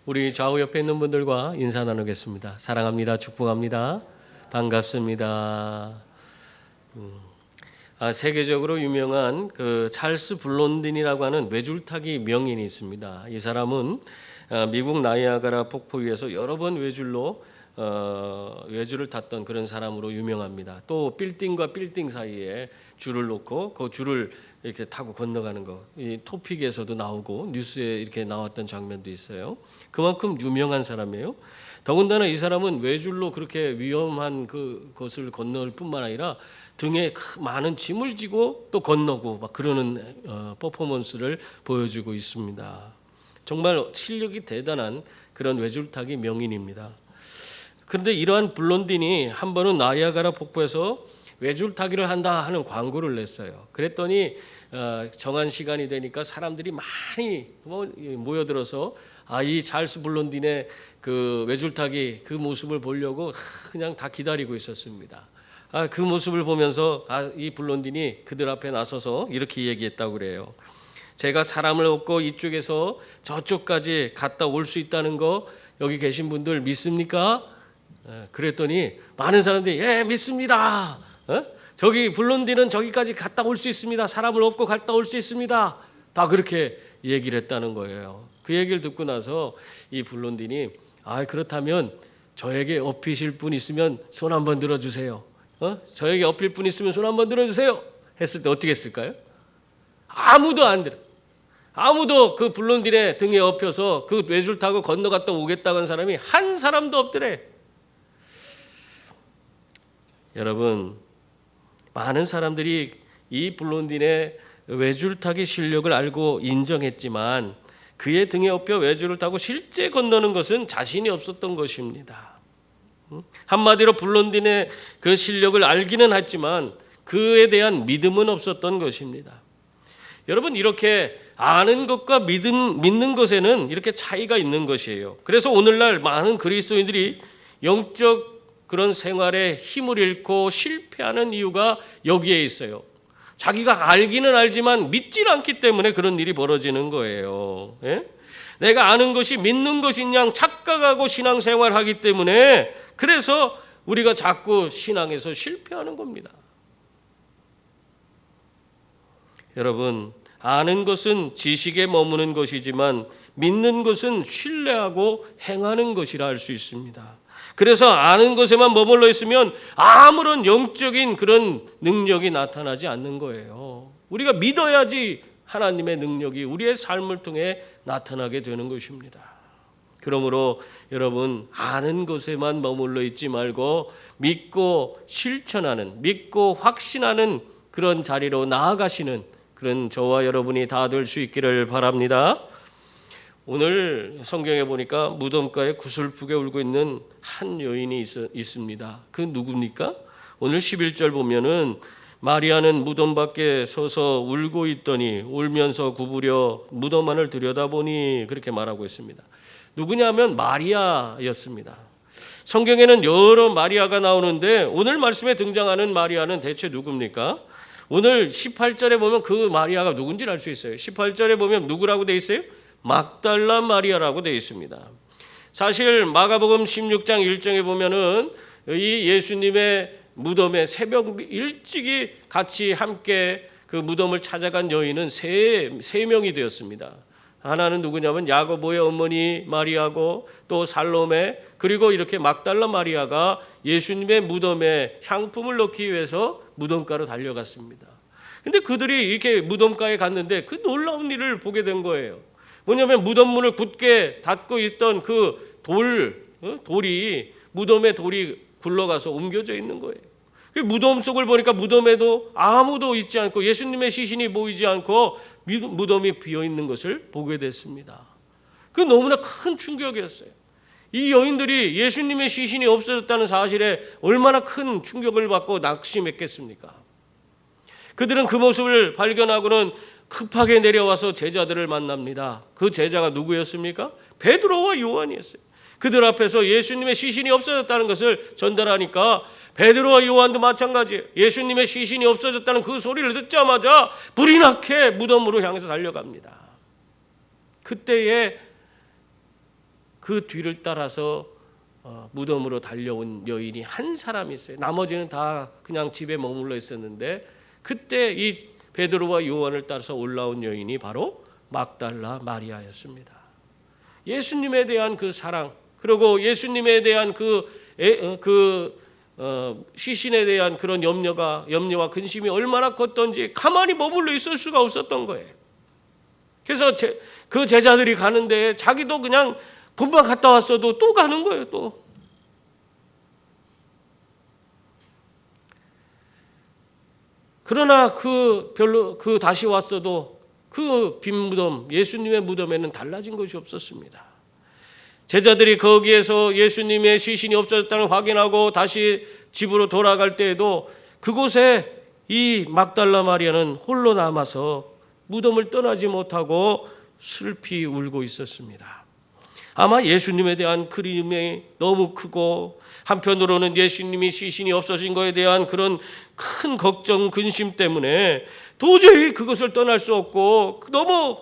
우리 좌우 옆에 있는 분들과 인사 나누겠습니다. 사랑합니다. 축복합니다. 반갑습니다. 세계적으로 유명한 그 찰스 블론딘이라고 하는 외줄타기 명인이 있습니다. 이 사람은 미국 나이아가라 폭포 위에서 여러 번 외줄을 탔던 그런 사람으로 유명합니다. 또 빌딩과 빌딩 사이에 줄을 놓고 그 줄을 이렇게 타고 건너가는 거, 이 토픽에서도 나오고 뉴스에 이렇게 나왔던 장면도 있어요. 그만큼 유명한 사람이에요. 더군다나 이 사람은 외줄로 그렇게 위험한 그것을 건널 뿐만 아니라 등에 많은 짐을 지고 또 건너고 막 그러는 퍼포먼스를 보여주고 있습니다. 정말 실력이 대단한 그런 외줄타기 명인입니다. 그런데 이러한 블론딘이 한 번은 나이아가라 폭포에서 외줄타기를 한다 하는 광고를 냈어요. 그랬더니 정한 시간이 되니까 사람들이 많이 모여들어서 이 찰스 블론딘의 그 외줄타기 그 모습을 보려고 그냥 다 기다리고 있었습니다. 그 모습을 보면서 이 블론딘이 그들 앞에 나서서 이렇게 얘기했다고 그래요. 제가 사람을 얻고 이쪽에서 저쪽까지 갔다 올 수 있다는 거 여기 계신 분들 믿습니까? 그랬더니 많은 사람들이 예 믿습니다. 저기 블론딘은 저기까지 갔다 올 수 있습니다. 사람을 업고 갔다 올 수 있습니다. 다 그렇게 얘기를 했다는 거예요. 그 얘기를 듣고 나서 이 블론딘이 그렇다면 저에게 업히실 분 있으면 손 한번 들어주세요. 저에게 업힐 분 있으면 손 한번 들어주세요. 했을 때 어떻게 했을까요? 아무도 안 들어. 아무도 그 블론딘의 등에 업혀서 그 외줄 타고 건너갔다 오겠다고 하는 사람이 한 사람도 없더래. 여러분, 많은 사람들이 이 블론딘의 외줄타기 실력을 알고 인정했지만 그의 등에 업혀 외줄을 타고 실제 건너는 것은 자신이 없었던 것입니다. 한마디로 블론딘의 그 실력을 알기는 했지만 그에 대한 믿음은 없었던 것입니다. 여러분, 이렇게 아는 것과 믿는 것에는 이렇게 차이가 있는 것이에요. 그래서 오늘날 많은 그리스도인들이 영적 그런 생활에 힘을 잃고 실패하는 이유가 여기에 있어요. 자기가 알기는 알지만 믿질 않기 때문에 그런 일이 벌어지는 거예요. 내가 아는 것이 믿는 것인 양 착각하고 신앙생활하기 때문에 그래서 우리가 자꾸 신앙에서 실패하는 겁니다. 여러분, 아는 것은 지식에 머무는 것이지만 믿는 것은 신뢰하고 행하는 것이라 할 수 있습니다. 그래서 아는 것에만 머물러 있으면 아무런 영적인 그런 능력이 나타나지 않는 거예요. 우리가 믿어야지 하나님의 능력이 우리의 삶을 통해 나타나게 되는 것입니다. 그러므로 여러분, 아는 것에만 머물러 있지 말고 믿고 실천하는, 믿고 확신하는 그런 자리로 나아가시는 그런 저와 여러분이 다 될 수 있기를 바랍니다. 오늘 성경에 보니까 무덤가에 구슬프게 울고 있는 한 여인이 있습니다. 그 누굽니까? 오늘 11절 보면은 마리아는 무덤 밖에 서서 울고 있더니 울면서 구부려 무덤 안을 들여다보니 그렇게 말하고 있습니다. 누구냐면 마리아였습니다. 성경에는 여러 마리아가 나오는데 오늘 말씀에 등장하는 마리아는 대체 누굽니까? 오늘 18절에 보면 그 마리아가 누군지를 알 수 있어요. 18절에 보면 누구라고 돼 있어요? 막달라 마리아라고 되어 있습니다. 사실 마가복음 16장 1장에 보면은 이 예수님의 무덤에 새벽 일찍이 같이 함께 그 무덤을 찾아간 여인은 세 명이 되었습니다. 하나는 누구냐면 야고보의 어머니 마리아고 또 살로메 그리고 이렇게 막달라 마리아가 예수님의 무덤에 향품을 넣기 위해서 무덤가로 달려갔습니다. 근데 그들이 이렇게 무덤가에 갔는데 그 놀라운 일을 보게 된 거예요. 뭐냐면 무덤문을 굳게 닫고 있던 그 돌이 무덤의 돌이 굴러가서 옮겨져 있는 거예요. 그 무덤 속을 보니까 무덤에도 아무도 있지 않고 예수님의 시신이 보이지 않고 무덤이 비어 있는 것을 보게 됐습니다. 그 너무나 큰 충격이었어요. 이 여인들이 예수님의 시신이 없어졌다는 사실에 얼마나 큰 충격을 받고 낙심했겠습니까? 그들은 그 모습을 발견하고는 급하게 내려와서 제자들을 만납니다. 그 제자가 누구였습니까? 베드로와 요한이었어요. 그들 앞에서 예수님의 시신이 없어졌다는 것을 전달하니까 베드로와 요한도 마찬가지예요. 예수님의 시신이 없어졌다는 그 소리를 듣자마자 불이 나게 무덤으로 향해서 달려갑니다. 그때에 그 뒤를 따라서 무덤으로 달려온 여인이 한 사람이 있어요. 나머지는 다 그냥 집에 머물러 있었는데 그때 이 베드로와 요한을 따라서 올라온 여인이 바로 막달라 마리아였습니다. 예수님에 대한 그 사랑, 그리고 예수님에 대한 시신에 대한 그런 염려와 근심이 얼마나 컸던지 가만히 머물러 있을 수가 없었던 거예요. 그래서 그 제자들이 가는데 자기도 그냥 금방 갔다 왔어도 또 가는 거예요. 또 그러나 다시 왔어도 그 빈 무덤, 예수님의 무덤에는 달라진 것이 없었습니다. 제자들이 거기에서 예수님의 시신이 없어졌다는 확인하고 다시 집으로 돌아갈 때에도 그곳에 이 막달라 마리아는 홀로 남아서 무덤을 떠나지 못하고 슬피 울고 있었습니다. 아마 예수님에 대한 그리움이 너무 크고 한편으로는 예수님이 시신이 없어진 것에 대한 그런 큰 걱정, 근심 때문에 도저히 그것을 떠날 수 없고 너무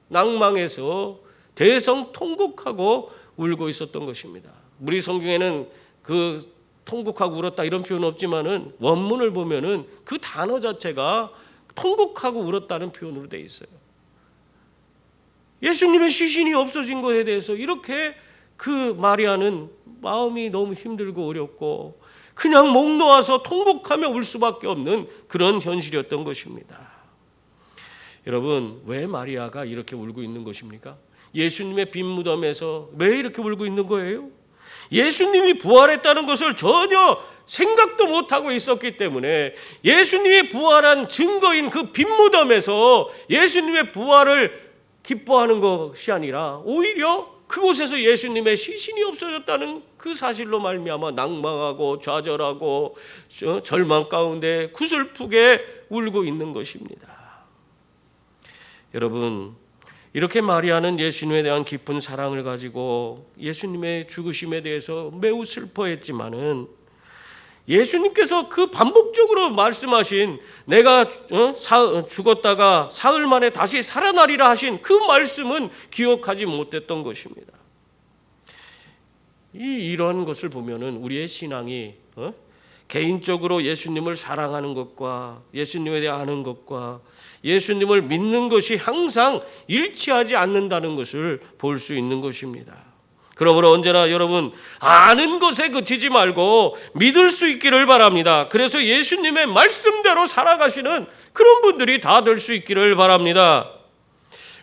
낭망해서 대성통곡하고 울고 있었던 것입니다. 우리 성경에는 그 통곡하고 울었다 이런 표현은 없지만은 원문을 보면은 그 단어 자체가 통곡하고 울었다는 표현으로 되어 있어요. 예수님의 시신이 없어진 것에 대해서 이렇게 그 마리아는 마음이 너무 힘들고 어렵고 그냥 목 놓아서 통곡하며 울 수밖에 없는 그런 현실이었던 것입니다. 여러분, 왜 마리아가 이렇게 울고 있는 것입니까? 예수님의 빈 무덤에서 왜 이렇게 울고 있는 거예요? 예수님이 부활했다는 것을 전혀 생각도 못하고 있었기 때문에 예수님이 부활한 증거인 그 빈 무덤에서 예수님의 부활을 기뻐하는 것이 아니라 오히려 그곳에서 예수님의 시신이 없어졌다는 그 사실로 말미암아 낭망하고 좌절하고 절망 가운데 구슬프게 울고 있는 것입니다. 여러분, 이렇게 마리아는 예수님에 대한 깊은 사랑을 가지고 예수님의 죽으심에 대해서 매우 슬퍼했지만은 예수님께서 그 반복적으로 말씀하신 내가 죽었다가 사흘 만에 다시 살아나리라 하신 그 말씀은 기억하지 못했던 것입니다. 이런 것을 보면은 우리의 신앙이 개인적으로 예수님을 사랑하는 것과 예수님에 대해 아는 것과 예수님을 믿는 것이 항상 일치하지 않는다는 것을 볼 수 있는 것입니다. 그러므로 언제나 여러분 아는 것에 그치지 말고 믿을 수 있기를 바랍니다. 그래서 예수님의 말씀대로 살아가시는 그런 분들이 다 될 수 있기를 바랍니다.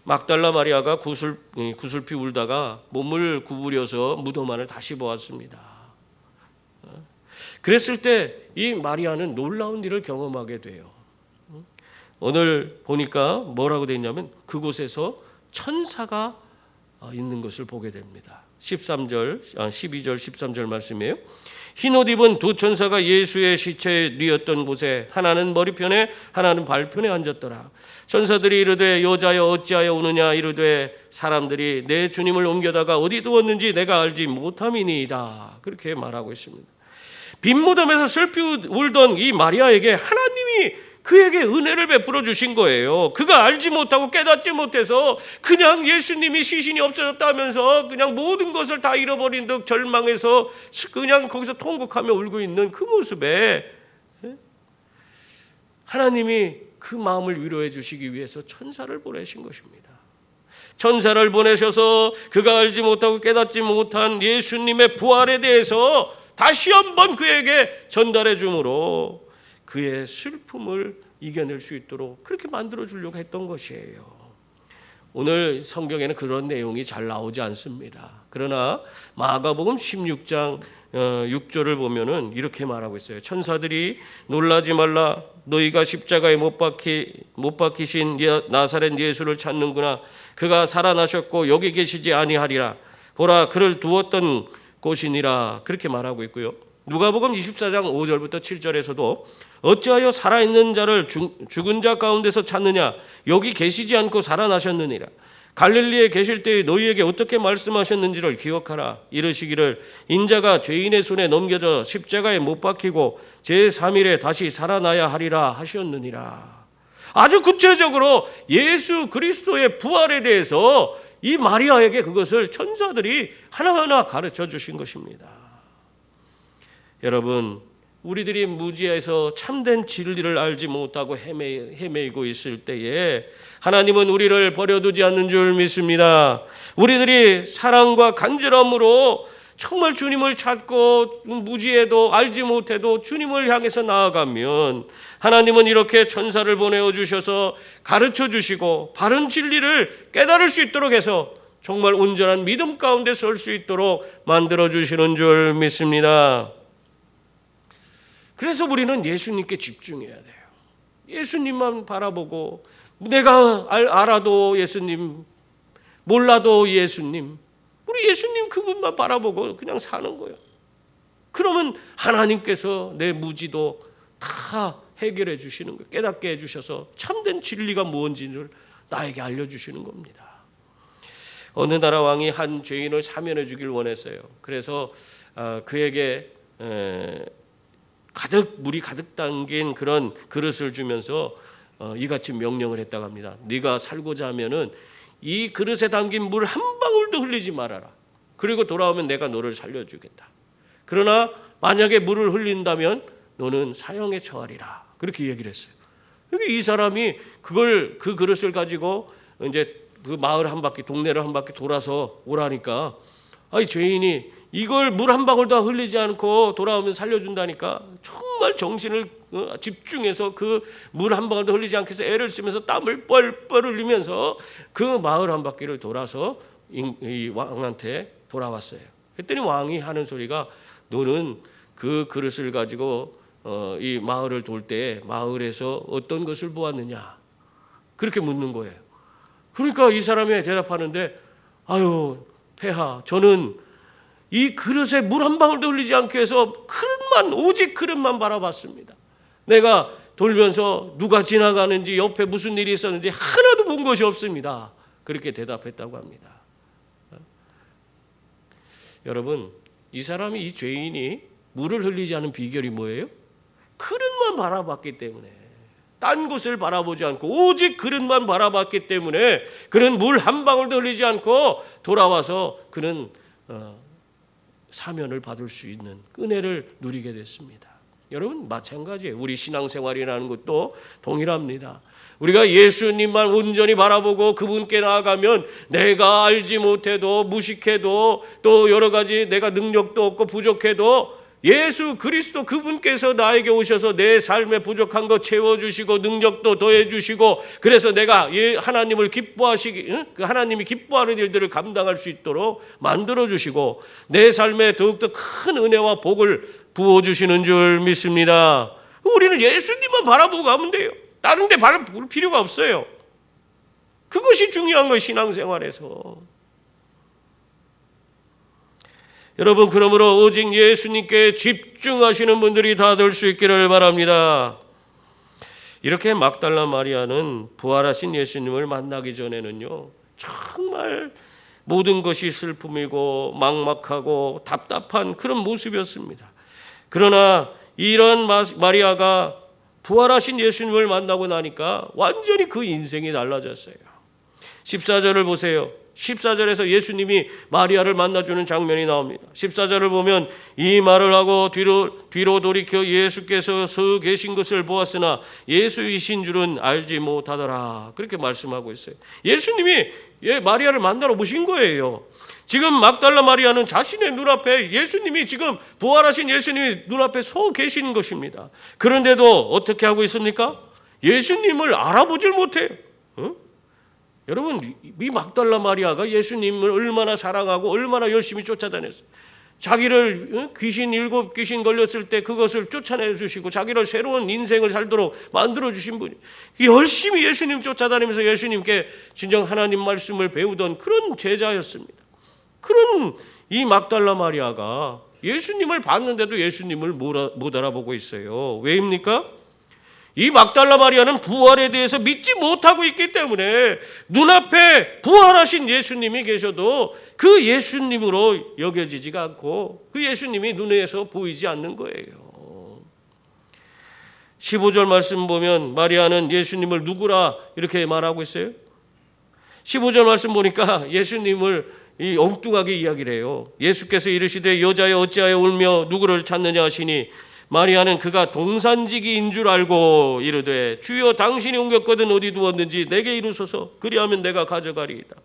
막달라 마리아가 구슬피 울다가 몸을 구부려서 무덤 안을 다시 보았습니다. 그랬을 때 이 마리아는 놀라운 일을 경험하게 돼요. 오늘 보니까 뭐라고 되어 있냐면 그곳에서 천사가 있는 것을 보게 됩니다. 12절 13절 말씀이에요. 흰옷 입은 두 천사가 예수의 시체에 뉘었던 곳에 하나는 머리편에 하나는 발편에 앉았더라. 천사들이 이르되 여자여 어찌하여 우느냐 이르되 사람들이 내 주님을 옮겨다가 어디 두었는지 내가 알지 못함이니이다. 그렇게 말하고 있습니다. 빈 무덤에서 슬피 울던 이 마리아에게 하나님이 그에게 은혜를 베풀어 주신 거예요. 그가 알지 못하고 깨닫지 못해서 그냥 예수님이 시신이 없어졌다 하면서 그냥 모든 것을 다 잃어버린 듯 절망해서 그냥 거기서 통곡하며 울고 있는 그 모습에 하나님이 그 마음을 위로해 주시기 위해서 천사를 보내신 것입니다. 천사를 보내셔서 그가 알지 못하고 깨닫지 못한 예수님의 부활에 대해서 다시 한번 그에게 전달해 주므로 그의 슬픔을 이겨낼 수 있도록 그렇게 만들어 주려고 했던 것이에요. 오늘 성경에는 그런 내용이 잘 나오지 않습니다. 그러나 마가복음 16장 6절을 보면은 이렇게 말하고 있어요. 천사들이 놀라지 말라. 너희가 십자가에 못 박히신 나사렛 예수를 찾는구나. 그가 살아나셨고 여기 계시지 아니하리라. 보라 그를 두었던 곳이니라. 그렇게 말하고 있고요. 누가복음 24장 5절부터 7절에서도 어찌하여 살아있는 자를 죽은 자 가운데서 찾느냐 여기 계시지 않고 살아나셨느니라. 갈릴리에 계실 때에 너희에게 어떻게 말씀하셨는지를 기억하라. 이르시기를 인자가 죄인의 손에 넘겨져 십자가에 못 박히고 제3일에 다시 살아나야 하리라 하셨느니라. 아주 구체적으로 예수 그리스도의 부활에 대해서 이 마리아에게 그것을 천사들이 하나하나 가르쳐 주신 것입니다. 여러분, 우리들이 무지에서 참된 진리를 알지 못하고 헤매이고 있을 때에 하나님은 우리를 버려두지 않는 줄 믿습니다. 우리들이 사랑과 간절함으로 정말 주님을 찾고 무지에도 알지 못해도 주님을 향해서 나아가면 하나님은 이렇게 천사를 보내어 주셔서 가르쳐 주시고 바른 진리를 깨달을 수 있도록 해서 정말 온전한 믿음 가운데 설 수 있도록 만들어 주시는 줄 믿습니다. 그래서 우리는 예수님께 집중해야 돼요. 예수님만 바라보고 내가 알아도 예수님, 몰라도 예수님, 우리 예수님 그분만 바라보고 그냥 사는 거예요. 그러면 하나님께서 내 무지도 다 해결해 주시는 거예요. 깨닫게 해주셔서 참된 진리가 무엇인지를 나에게 알려주시는 겁니다. 어느 나라 왕이 한 죄인을 사면해 주길 원했어요. 그래서 그에게 물이 가득 담긴 그런 그릇을 주면서 이같이 명령을 했다고 합니다. 네가 살고자 하면은 이 그릇에 담긴 물 한 방울도 흘리지 말아라. 그리고 돌아오면 내가 너를 살려주겠다. 그러나 만약에 물을 흘린다면 너는 사형에 처하리라. 그렇게 얘기를 했어요. 여기 이 사람이 그 그릇을 가지고 이제 그 마을 한 바퀴, 동네를 한 바퀴 돌아서 오라니까, 아이 죄인이 이걸 물 한 방울도 흘리지 않고 돌아오면 살려준다니까 정말 정신을 집중해서 그 물 한 방울도 흘리지 않게 해서 애를 쓰면서 땀을 뻘뻘 흘리면서 그 마을 한 바퀴를 돌아서 이 왕한테 돌아왔어요. 그랬더니 왕이 하는 소리가, 너는 그 그릇을 가지고 이 마을을 돌 때 마을에서 어떤 것을 보았느냐, 그렇게 묻는 거예요. 그러니까 이 사람이 대답하는데, 아유 폐하, 저는 이 그릇에 물 한 방울도 흘리지 않게 해서 그릇만, 오직 그릇만 바라봤습니다. 내가 돌면서 누가 지나가는지 옆에 무슨 일이 있었는지 하나도 본 것이 없습니다. 그렇게 대답했다고 합니다. 여러분, 이 사람이, 이 죄인이 물을 흘리지 않은 비결이 뭐예요? 그릇만 바라봤기 때문에, 딴 곳을 바라보지 않고 오직 그릇만 바라봤기 때문에 그는 물 한 방울도 흘리지 않고 돌아와서 그는 사면을 받을 수 있는 은혜를 누리게 됐습니다. 여러분, 마찬가지예요. 우리 신앙생활이라는 것도 동일합니다. 우리가 예수님만 온전히 바라보고 그분께 나아가면 내가 알지 못해도, 무식해도, 또 여러 가지 내가 능력도 없고 부족해도 예수 그리스도 그분께서 나에게 오셔서 내 삶에 부족한 거 채워주시고 능력도 더해주시고, 그래서 내가 하나님을 하나님이 기뻐하는 일들을 감당할 수 있도록 만들어주시고 내 삶에 더욱더 큰 은혜와 복을 부어주시는 줄 믿습니다. 우리는 예수님만 바라보고 가면 돼요. 다른 데 바라볼 필요가 없어요. 그것이 중요한 거예요, 신앙생활에서. 여러분, 그러므로 오직 예수님께 집중하시는 분들이 다 될 수 있기를 바랍니다. 이렇게 막달라 마리아는 부활하신 예수님을 만나기 전에는요, 정말 모든 것이 슬픔이고 막막하고 답답한 그런 모습이었습니다. 그러나 이런 마리아가 부활하신 예수님을 만나고 나니까 완전히 그 인생이 달라졌어요. 14절을 보세요. 14절에서 예수님이 마리아를 만나주는 장면이 나옵니다. 14절을 보면, 이 말을 하고 뒤로 돌이켜 예수께서 서 계신 것을 보았으나 예수이신 줄은 알지 못하더라. 그렇게 말씀하고 있어요. 예수님이 마리아를 만나러 오신 거예요. 지금 막달라 마리아는 자신의 눈앞에 예수님이, 지금 부활하신 예수님이 눈앞에 서 계신 것입니다. 그런데도 어떻게 하고 있습니까? 예수님을 알아보질 못해요. 여러분, 이 막달라 마리아가 예수님을 얼마나 사랑하고 얼마나 열심히 쫓아다녔어요. 자기를 일곱 귀신 걸렸을 때 그것을 쫓아내 주시고 자기를 새로운 인생을 살도록 만들어 주신 분이, 열심히 예수님 쫓아다니면서 예수님께 진정 하나님 말씀을 배우던 그런 제자였습니다. 그런 이 막달라 마리아가 예수님을 봤는데도 예수님을 못 알아보고 있어요. 왜입니까? 이 막달라 마리아는 부활에 대해서 믿지 못하고 있기 때문에 눈앞에 부활하신 예수님이 계셔도 그 예수님으로 여겨지지가 않고 그 예수님이 눈에서 보이지 않는 거예요. 15절 말씀 보면 마리아는 예수님을 누구라 이렇게 말하고 있어요. 15절 말씀 보니까 예수님을 이 엉뚱하게 이야기를 해요. 예수께서 이르시되 여자여 어찌하여 울며 누구를 찾느냐 하시니 마리아는 그가 동산지기인 줄 알고 이르되 주여 당신이 옮겼거든 어디 두었는지 내게 이루소서 그리하면 내가 가져가리이다.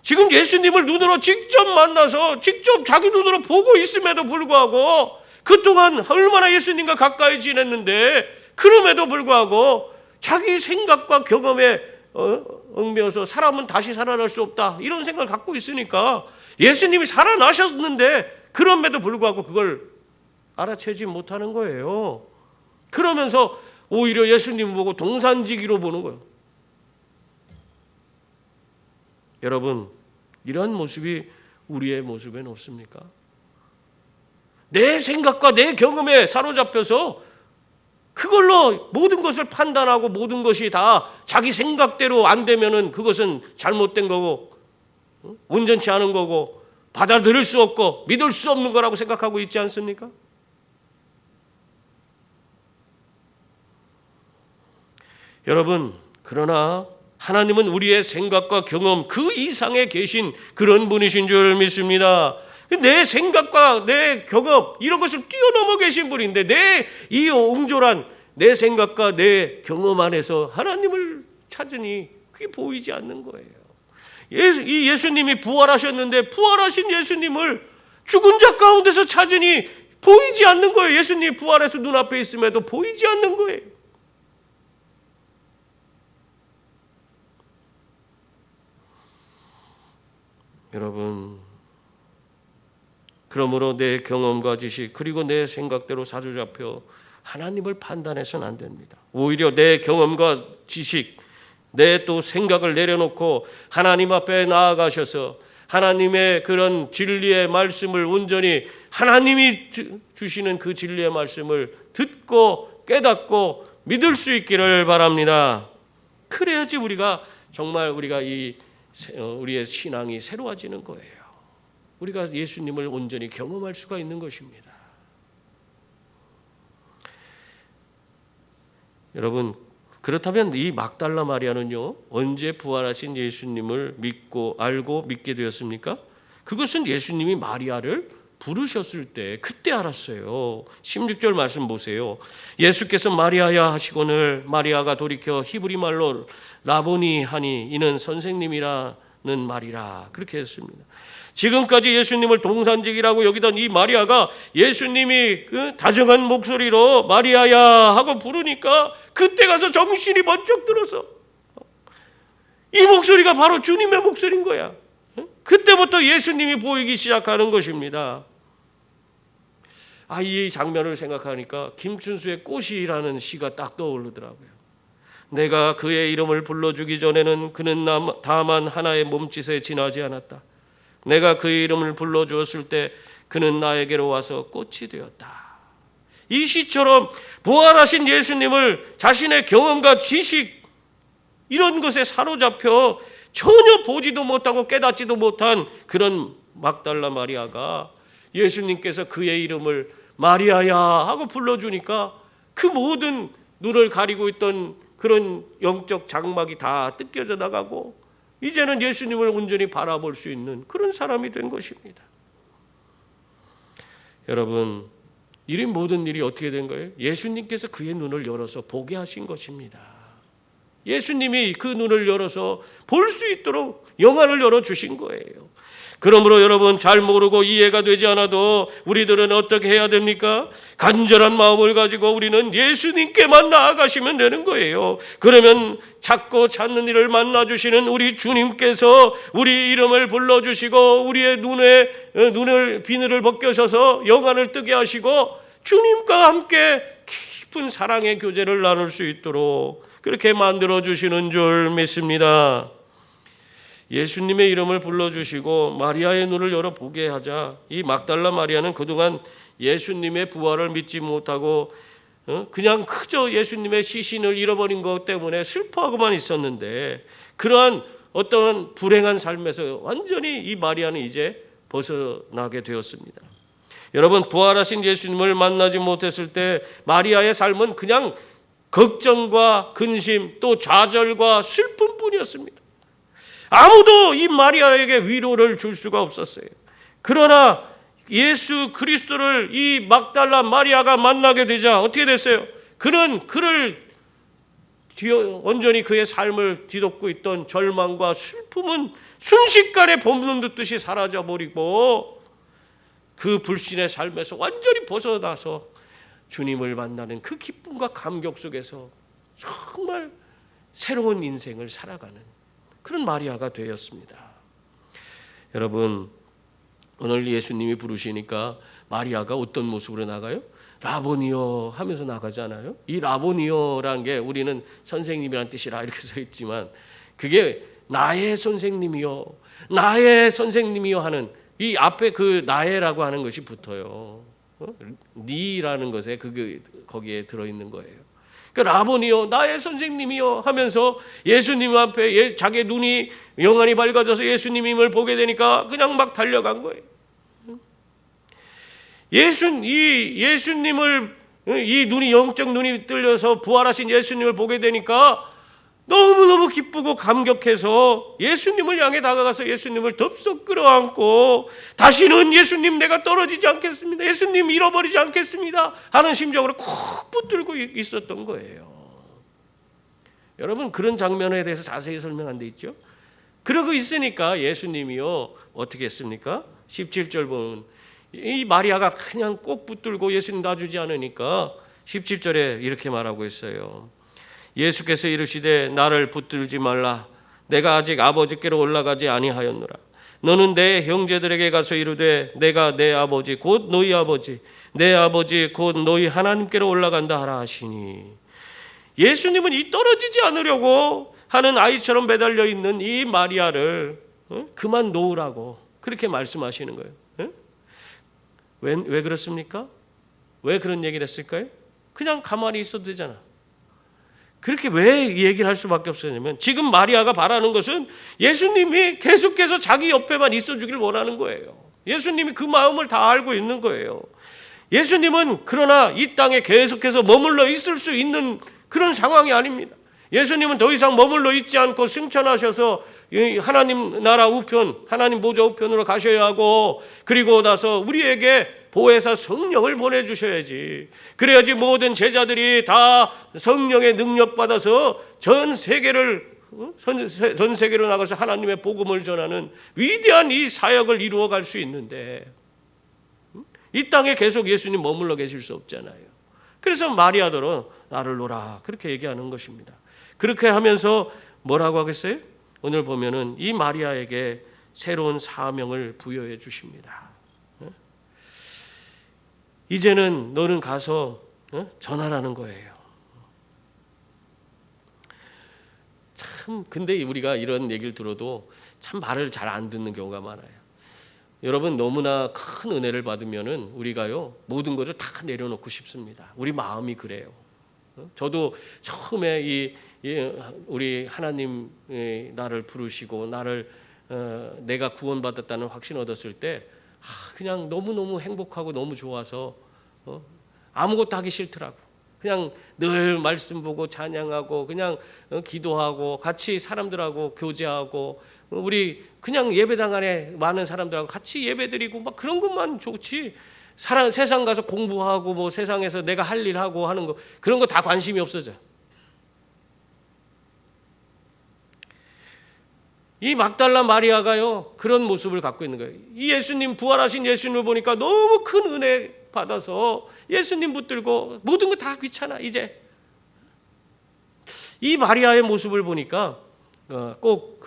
지금 예수님을 눈으로 직접 만나서 직접 자기 눈으로 보고 있음에도 불구하고 그동안 얼마나 예수님과 가까이 지냈는데 그럼에도 불구하고 자기 생각과 경험에 얽매여서 사람은 다시 살아날 수 없다 이런 생각을 갖고 있으니까 예수님이 살아나셨는데 그럼에도 불구하고 그걸 알아채지 못하는 거예요. 그러면서 오히려 예수님 보고 동산지기로 보는 거예요. 여러분, 이런 모습이 우리의 모습엔 없습니까? 내 생각과 내 경험에 사로잡혀서 그걸로 모든 것을 판단하고 모든 것이 다 자기 생각대로 안 되면은 그것은 잘못된 거고 온전치 않은 거고 받아들일 수 없고 믿을 수 없는 거라고 생각하고 있지 않습니까? 여러분, 그러나 하나님은 우리의 생각과 경험 그 이상에 계신 그런 분이신 줄 믿습니다. 내 생각과 내 경험 이런 것을 뛰어넘어 계신 분인데 내 이 옹졸한 내 생각과 내 경험 안에서 하나님을 찾으니 그게 보이지 않는 거예요. 예수님이 부활하셨는데 부활하신 예수님을 죽은 자 가운데서 찾으니 보이지 않는 거예요. 예수님이 부활해서 눈앞에 있음에도 보이지 않는 거예요. 여러분, 그러므로 내 경험과 지식 그리고 내 생각대로 사로잡혀 하나님을 판단해서는 안 됩니다. 오히려 내 경험과 지식, 내 또 생각을 내려놓고 하나님 앞에 나아가셔서 하나님의 그런 진리의 말씀을 온전히 하나님이 주시는 그 진리의 말씀을 듣고 깨닫고 믿을 수 있기를 바랍니다. 그래야지 우리가 정말 우리의 신앙이 새로워지는 거예요. 우리가 예수님을 온전히 경험할 수가 있는 것입니다. 여러분, 그렇다면 이 막달라 마리아는요, 언제 부활하신 예수님을 믿고 알고 믿게 되었습니까? 그것은 예수님이 마리아를 부르셨을 때 그때 알았어요. 16절 말씀 보세요. 예수께서 마리아야 하시거늘 마리아가 돌이켜 히브리 말로 라보니 하니 이는 선생님이라는 말이라 그렇게 했습니다. 지금까지 예수님을 동산직이라고 여기던 이 마리아가 예수님이 그 다정한 목소리로 마리아야 하고 부르니까 그때 가서 정신이 번쩍 들어서 이 목소리가 바로 주님의 목소리인 거야. 그때부터 예수님이 보이기 시작하는 것입니다. 이 장면을 생각하니까 김춘수의 꽃이라는 시가 딱 떠오르더라고요. 내가 그의 이름을 불러주기 전에는 그는 다만 하나의 몸짓에 지나지 않았다. 내가 그의 이름을 불러주었을 때 그는 나에게로 와서 꽃이 되었다. 이 시처럼 부활하신 예수님을 자신의 경험과 지식 이런 것에 사로잡혀 전혀 보지도 못하고 깨닫지도 못한 그런 막달라 마리아가 예수님께서 그의 이름을 마리아야 하고 불러주니까 그 모든 눈을 가리고 있던 그런 영적 장막이 다 뜯겨져 나가고 이제는 예수님을 온전히 바라볼 수 있는 그런 사람이 된 것입니다. 여러분, 이 모든 일이 어떻게 된 거예요? 예수님께서 그의 눈을 열어서 보게 하신 것입니다. 예수님이 그 눈을 열어서 볼 수 있도록 영안을 열어주신 거예요. 그러므로 여러분, 잘 모르고 이해가 되지 않아도 우리들은 어떻게 해야 됩니까? 간절한 마음을 가지고 우리는 예수님께만 나아가시면 되는 거예요. 그러면 찾고 찾는 이를 만나주시는 우리 주님께서 우리 이름을 불러주시고 우리의 눈을 비늘을 벗겨셔서 영안을 뜨게 하시고 주님과 함께 깊은 사랑의 교제를 나눌 수 있도록 그렇게 만들어주시는 줄 믿습니다. 예수님의 이름을 불러주시고 마리아의 눈을 열어보게 하자 이 막달라 마리아는 그동안 예수님의 부활을 믿지 못하고 그냥 그저 예수님의 시신을 잃어버린 것 때문에 슬퍼하고만 있었는데 그러한 어떤 불행한 삶에서 완전히 이 마리아는 이제 벗어나게 되었습니다. 여러분, 부활하신 예수님을 만나지 못했을 때 마리아의 삶은 그냥 걱정과 근심 또 좌절과 슬픔뿐이었습니다. 아무도 이 마리아에게 위로를 줄 수가 없었어요. 그러나 예수 그리스도를 이 막달라 마리아가 만나게 되자 어떻게 됐어요? 그는 그를 온전히 그의 삶을 뒤덮고 있던 절망과 슬픔은 순식간에 봄눈 듯이 사라져버리고 그 불신의 삶에서 완전히 벗어나서 주님을 만나는 그 기쁨과 감격 속에서 정말 새로운 인생을 살아가는 그런 마리아가 되었습니다. 여러분, 오늘 예수님이 부르시니까 마리아가 어떤 모습으로 나가요? 라보니여 하면서 나가잖아요. 이 라보니여라는 게 우리는 선생님이란 뜻이라 이렇게 써 있지만 그게 나의 선생님이요, 나의 선생님이요 하는 이 앞에 그 나의라고 하는 것이 붙어요. 니라는 것에 그게 거기에 들어있는 거예요. 그러니까 라보니여, 나의 선생님이요 하면서 예수님 앞에 자기 눈이 영안이 밝아져서 예수님을 보게 되니까 그냥 막 달려간 거예요. 예수님을 이 눈이 영적 눈이 뚫려서 부활하신 예수님을 보게 되니까 너무너무 기쁘고 감격해서 예수님을 향해 다가가서 예수님을 덥석 끌어안고 다시는 예수님 내가 떨어지지 않겠습니다, 예수님 잃어버리지 않겠습니다 하는 심정으로 콕 붙들고 있었던 거예요. 여러분, 그런 장면에 대해서 자세히 설명 안 돼 있죠? 그러고 있으니까 예수님이요 어떻게 했습니까? 17절 보면 이 마리아가 그냥 꼭 붙들고 예수님 놔주지 않으니까 17절에 이렇게 말하고 있어요. 예수께서 이르시되 나를 붙들지 말라, 내가 아직 아버지께로 올라가지 아니하였노라. 너는 내 형제들에게 가서 이르되 내가 내 아버지 곧 너희 아버지, 내 아버지 곧 너희 하나님께로 올라간다 하라 하시니, 예수님은 이 떨어지지 않으려고 하는 아이처럼 매달려 있는 이 마리아를 그만 놓으라고 그렇게 말씀하시는 거예요. 왜 그렇습니까? 왜 그런 얘기를 했을까요? 그냥 가만히 있어도 되잖아. 그렇게 왜 얘기를 할 수밖에 없었냐면 지금 마리아가 바라는 것은 예수님이 계속해서 자기 옆에만 있어주길 원하는 거예요. 예수님이 그 마음을 다 알고 있는 거예요. 예수님은 그러나 이 땅에 계속해서 머물러 있을 수 있는 그런 상황이 아닙니다. 예수님은 더 이상 머물러 있지 않고 승천하셔서 하나님 나라 우편, 하나님 보좌 우편으로 가셔야 하고, 그리고 나서 우리에게 보혜사 성령을 보내주셔야지. 그래야지 모든 제자들이 다 성령의 능력 받아서 전 세계로 나가서 하나님의 복음을 전하는 위대한 이 사역을 이루어 갈 수 있는데 이 땅에 계속 예수님 머물러 계실 수 없잖아요. 그래서 마리아더러 나를 놓으라 그렇게 얘기하는 것입니다. 그렇게 하면서 뭐라고 하겠어요? 오늘 보면은 이 마리아에게 새로운 사명을 부여해 주십니다. 이제는 너는 가서 전하라는 거예요. 참 근데 우리가 이런 얘기를 들어도 참 말을 잘 안 듣는 경우가 많아요. 여러분, 너무나 큰 은혜를 받으면은 우리가요 모든 것을 다 내려놓고 싶습니다. 우리 마음이 그래요. 저도 처음에 우리 하나님 나를 부르시고 나를 내가 구원받았다는 확신 얻었을 때 그냥 너무너무 행복하고 너무 좋아서 아무것도 하기 싫더라고. 그냥 늘 말씀 보고 찬양하고 그냥 기도하고 같이 사람들하고 교제하고 우리 그냥 예배당 안에 많은 사람들하고 같이 예배드리고 막 그런 것만 좋지, 세상 가서 공부하고 뭐 세상에서 내가 할 일 하고 하는 거 그런 거 다 관심이 없어져. 이 막달라 마리아가요 그런 모습을 갖고 있는 거예요. 이 예수님, 부활하신 예수님을 보니까 너무 큰 은혜 받아서 예수님 붙들고 모든 거 다 귀찮아 이제. 이 마리아의 모습을 보니까 꼭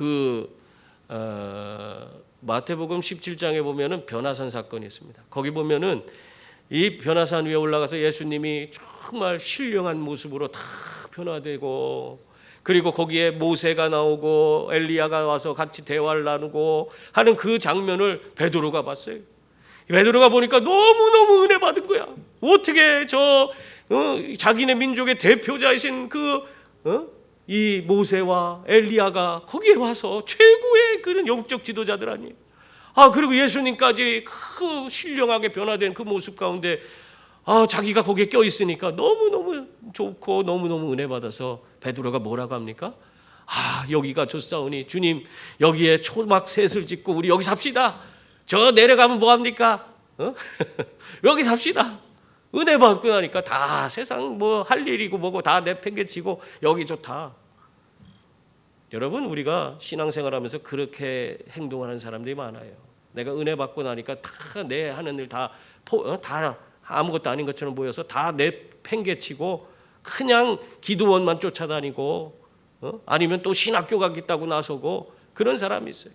마태복음 17장에 보면은 변화산 사건이 있습니다. 거기 보면은 이 변화산 위에 올라가서 예수님이 정말 신령한 모습으로 다 변화되고, 그리고 거기에 모세가 나오고 엘리야가 와서 같이 대화를 나누고 하는 그 장면을 베드로가 봤어요. 베드로가 보니까 너무너무 은혜 받은 거야. 어떻게 자기네 민족의 대표자이신 이 모세와 엘리야가 거기에 와서 최고의 그런 영적 지도자들 아니에요. 그리고 예수님까지 그 신령하게 변화된 그 모습 가운데 자기가 거기에 껴 있으니까 너무너무 좋고 너무너무 은혜 받아서 베드로가 뭐라고 합니까? 여기가 좋사오니 주님 여기에 초막셋을 짓고 우리 여기 삽시다. 저 내려가면 뭐합니까? 여기 삽시다. 은혜 받고 나니까 다 세상 뭐 할 일이고 뭐고 다 내팽개치고 여기 좋다. 여러분, 우리가 신앙생활하면서 그렇게 행동하는 사람들이 많아요. 내가 은혜 받고 나니까 다 내 하는 일 다 아무것도 아닌 것처럼 보여서 다 내팽개치고 그냥 기도원만 쫓아다니고 아니면 또 신학교 가겠다고 나서고 그런 사람이 있어요.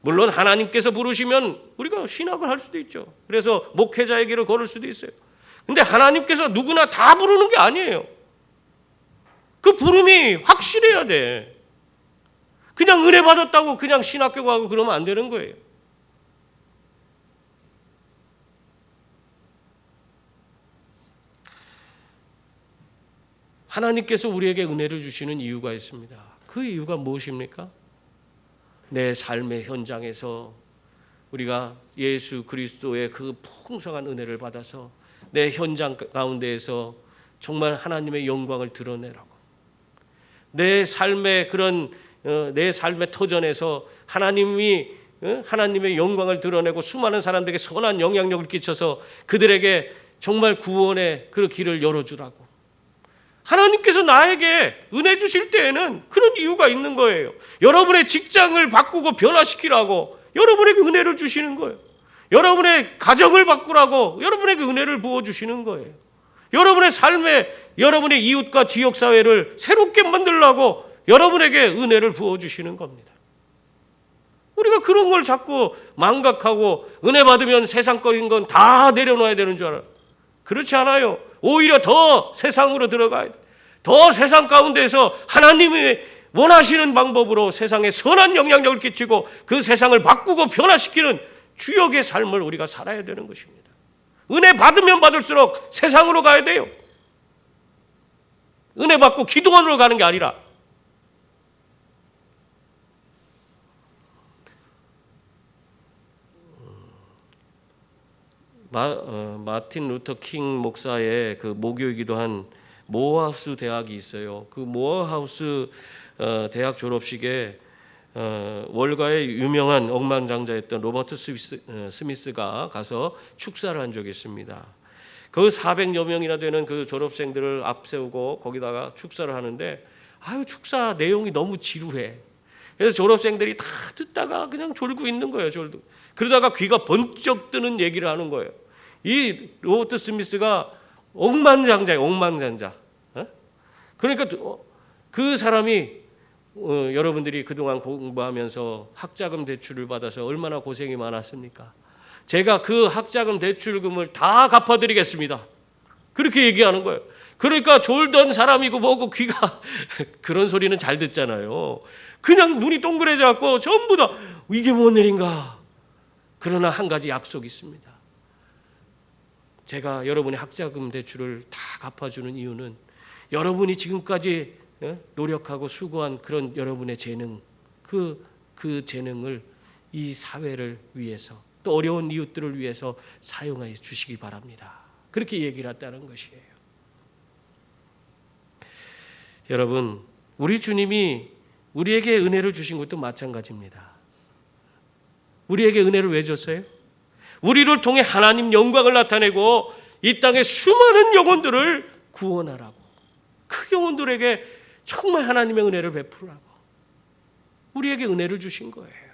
물론 하나님께서 부르시면 우리가 신학을 할 수도 있죠. 그래서 목회자의 길을 걸을 수도 있어요. 근데 하나님께서 누구나 다 부르는 게 아니에요. 그 부름이 확실해야 돼. 그냥 은혜 받았다고 그냥 신학교 가고 그러면 안 되는 거예요. 하나님께서 우리에게 은혜를 주시는 이유가 있습니다. 그 이유가 무엇입니까? 내 삶의 현장에서 우리가 예수 그리스도의 그 풍성한 은혜를 받아서 내 현장 가운데에서 정말 하나님의 영광을 드러내라고, 내 삶의 그런 내 삶의 터전에서 하나님의 영광을 드러내고 수많은 사람들에게 선한 영향력을 끼쳐서 그들에게 정말 구원의 그 길을 열어주라고. 하나님께서 나에게 은혜 주실 때에는 그런 이유가 있는 거예요. 여러분의 직장을 바꾸고 변화시키라고 여러분에게 은혜를 주시는 거예요. 여러분의 가정을 바꾸라고 여러분에게 은혜를 부어주시는 거예요. 여러분의 삶에 여러분의 이웃과 지역사회를 새롭게 만들라고 여러분에게 은혜를 부어주시는 겁니다. 우리가 그런 걸 자꾸 망각하고 은혜 받으면 세상 거인 건 다 내려놔야 되는 줄 알아요. 그렇지 않아요. 오히려 더 세상으로 들어가야 돼. 더 세상 가운데서 하나님이 원하시는 방법으로 세상에 선한 영향력을 끼치고 그 세상을 바꾸고 변화시키는 주역의 삶을 우리가 살아야 되는 것입니다. 은혜 받으면 받을수록 세상으로 가야 돼요. 은혜 받고 기도원으로 가는 게 아니라. 마틴 루터 킹 목사의 그 모교이기도 한 모어하우스 대학이 있어요. 그 모어하우스 대학 졸업식에 월가의 유명한 억만장자였던 로버트 스미스가 가서 축사를 한 적이 있습니다. 그 400여 명이나 되는 그 졸업생들을 앞세우고 거기다가 축사를 하는데 축사 내용이 너무 지루해. 그래서 졸업생들이 다 듣다가 그냥 졸고 있는 거예요. 그러다가 귀가 번쩍 뜨는 얘기를 하는 거예요. 이 로버트 스미스가 억만장자예요. 억만장자. 그러니까 그 사람이 여러분들이 그동안 공부하면서 학자금 대출을 받아서 얼마나 고생이 많았습니까? 제가 그 학자금 대출금을 다 갚아드리겠습니다. 그렇게 얘기하는 거예요. 그러니까 졸던 사람이고 뭐고 귀가 그런 소리는 잘 듣잖아요. 그냥 눈이 동그래져 갖고 전부 다 이게 뭔 일인가. 그러나 한 가지 약속이 있습니다. 제가 여러분의 학자금 대출을 다 갚아주는 이유는 여러분이 지금까지 노력하고 수고한 그런 여러분의 재능, 그 재능을 이 사회를 위해서 또 어려운 이웃들을 위해서 사용해 주시기 바랍니다. 그렇게 얘기를 했다는 것이에요. 여러분, 우리 주님이 우리에게 은혜를 주신 것도 마찬가지입니다. 우리에게 은혜를 왜 줬어요? 우리를 통해 하나님 영광을 나타내고 이 땅의 수많은 영혼들을 구원하라고, 그 영혼들에게 정말 하나님의 은혜를 베풀라고 우리에게 은혜를 주신 거예요.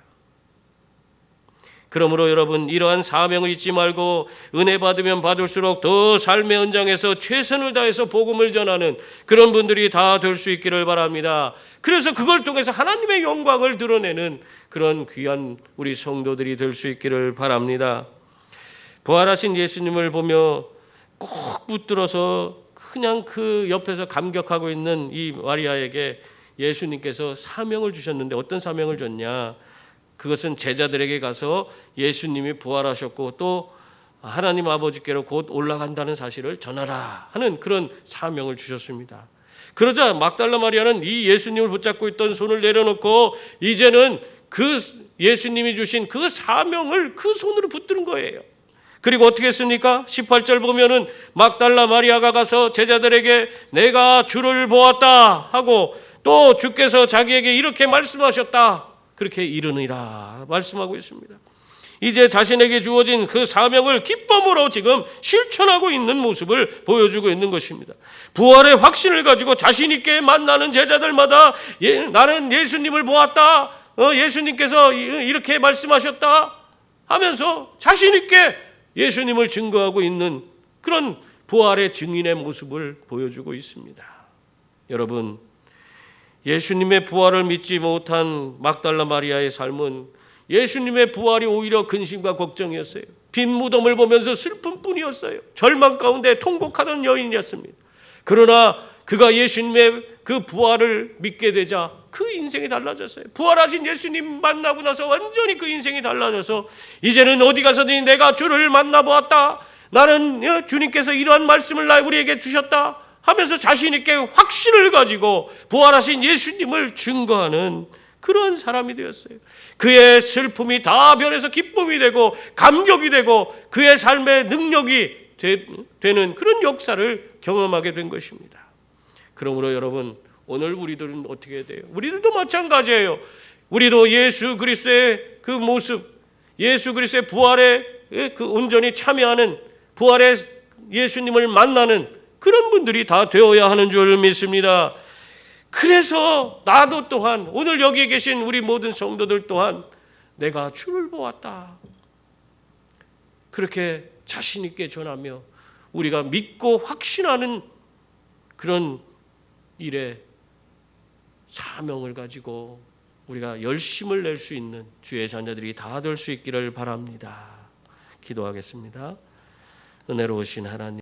그러므로 여러분, 이러한 사명을 잊지 말고 은혜 받으면 받을수록 더 삶의 현장에서 최선을 다해서 복음을 전하는 그런 분들이 다 될 수 있기를 바랍니다. 그래서 그걸 통해서 하나님의 영광을 드러내는 그런 귀한 우리 성도들이 될 수 있기를 바랍니다. 부활하신 예수님을 보며 꼭 붙들어서 그냥 그 옆에서 감격하고 있는 이 마리아에게 예수님께서 사명을 주셨는데 어떤 사명을 줬냐? 그것은 제자들에게 가서 예수님이 부활하셨고 또 하나님 아버지께로 곧 올라간다는 사실을 전하라 하는 그런 사명을 주셨습니다. 그러자 막달라 마리아는 이 예수님을 붙잡고 있던 손을 내려놓고 이제는 그 예수님이 주신 그 사명을 그 손으로 붙드는 거예요. 그리고 어떻게 했습니까? 18절 보면은 막달라 마리아가 가서 제자들에게 내가 주를 보았다 하고 또 주께서 자기에게 이렇게 말씀하셨다. 그렇게 이르니라 말씀하고 있습니다. 이제 자신에게 주어진 그 사명을 기쁨으로 지금 실천하고 있는 모습을 보여주고 있는 것입니다. 부활의 확신을 가지고 자신 있게 만나는 제자들마다 나는 예수님을 보았다. 예수님께서 이렇게 말씀하셨다 하면서 자신 있게 예수님을 증거하고 있는 그런 부활의 증인의 모습을 보여주고 있습니다. 여러분, 예수님의 부활을 믿지 못한 막달라 마리아의 삶은 예수님의 부활이 오히려 근심과 걱정이었어요. 빈 무덤을 보면서 슬픔뿐이었어요. 절망 가운데 통곡하던 여인이었습니다. 그러나 그가 예수님의 그 부활을 믿게 되자 그 인생이 달라졌어요. 부활하신 예수님 만나고 나서 완전히 그 인생이 달라져서 이제는 어디 가서든지 내가 주를 만나보았다. 나는 주님께서 이러한 말씀을 우리에게 주셨다 하면서 자신 있게 확신을 가지고 부활하신 예수님을 증거하는 그런 사람이 되었어요. 그의 슬픔이 다 변해서 기쁨이 되고 감격이 되고 그의 삶의 능력이 되는 그런 역사를 경험하게 된 것입니다. 그러므로 여러분, 오늘 우리들은 어떻게 해야 돼요? 우리들도 마찬가지예요. 우리도 예수 그리스도의 그 모습, 예수 그리스도의 부활에 그 온전히 참여하는, 부활의 예수님을 만나는 그런 분들이 다 되어야 하는 줄 믿습니다. 그래서 나도 또한, 오늘 여기 계신 우리 모든 성도들 또한 내가 주를 보았다, 그렇게 자신 있게 전하며 우리가 믿고 확신하는 그런 일에 사명을 가지고 우리가 열심을 낼 수 있는 주의 자녀들이 다 될 수 있기를 바랍니다. 기도하겠습니다. 은혜로우신 하나님,